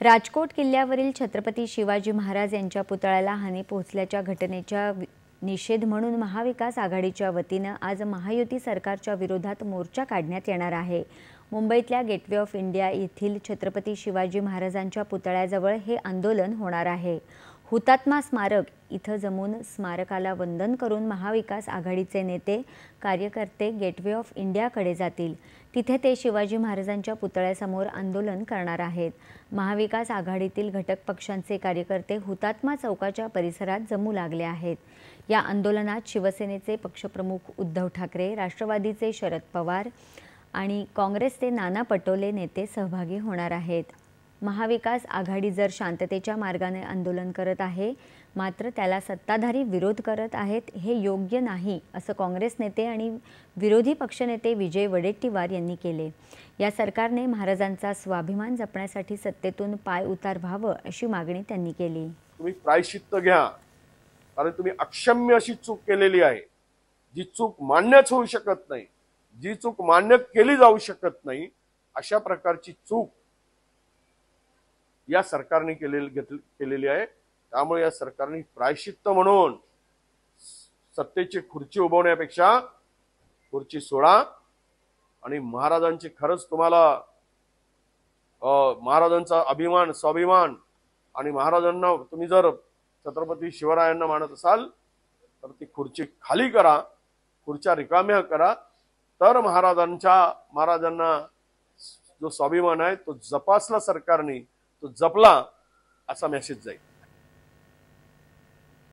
राजकोट किल्ल्यावरील छत्रपती शिवाजी महाराज यांच्या पुतळ्याला हानी पोहोचल्याच्या घटनेचा निषेध म्हणून महाविकास आघाडीच्या वतीने आज महायुती सरकारच्या विरोधात मोर्चा काढण्यात येणार आहे। मुंबईतल्या गेटवे ऑफ इंडिया येथील छत्रपती शिवाजी महाराजांच्या पुतळ्याजवळ हे आंदोलन होणार आहे। हुतात्मा स्मारक इथं जमून स्मारकाला वंदन करून महाविकास आघाडीचे नेते कार्यकर्ते गेटवे ऑफ इंडियाकडे जातील। तिथे ते शिवाजी महाराजांच्या पुतळ्यासमोर आंदोलन करणार आहेत। महाविकास आघाडीतील घटक पक्षांचे कार्यकर्ते हुतात्मा चौकाच्या परिसरात जमू लागले आहेत। या आंदोलनात शिवसेनेचे पक्षप्रमुख उद्धव ठाकरे, राष्ट्रवादीचे शरद पवार आणि काँग्रेसचे नाना पटोले नेते सहभागी होणार आहेत। महाविकास आघाडी जर शांततेच्या मार्गाने आंदोलन करत आहे, मात्र त्याला सत्ताधारी विरोध करत आहेत, हे योग्य नाही असं काँग्रेस नेते आणि विरोधी पक्षनेते विजय वडेट्टीवार यांनी केले। या सरकारने महाराजांचा स्वाभिमान जपण्यासाठी सत्तेतून पाय उतार व्हावं अशी मागणी त्यांनी केली। तुम्ही प्रायश्चित्त घ्या, कारण तुम्ही अक्षम्य अशी चूक केलेली आहे, जी चूक मान्यच होऊ शकत नाही, जी चूक मान्य केली जाऊ शकत नाही, अशा प्रकारची चूक या सरकारने केलेली आहे। त्यामुळे या सरकारने प्रायश्चित्त म्हणून सत्तेची खुर्ची उभवण्यापेक्षा खुर्ची सोडा आणि महाराजांची खरंच तुम्हाला महाराजांचा अभिमान, स्वाभिमान आणि महाराजांना तुम्ही जर छत्रपती शिवरायांना मानत असाल तर ती खुर्ची खाली करा, खुर्च्या रिकाम्या करा, तर महाराजांना जो स्वाभिमान आहे तो जपासला सरकारने, तो जपला असा मेसेज जाईल।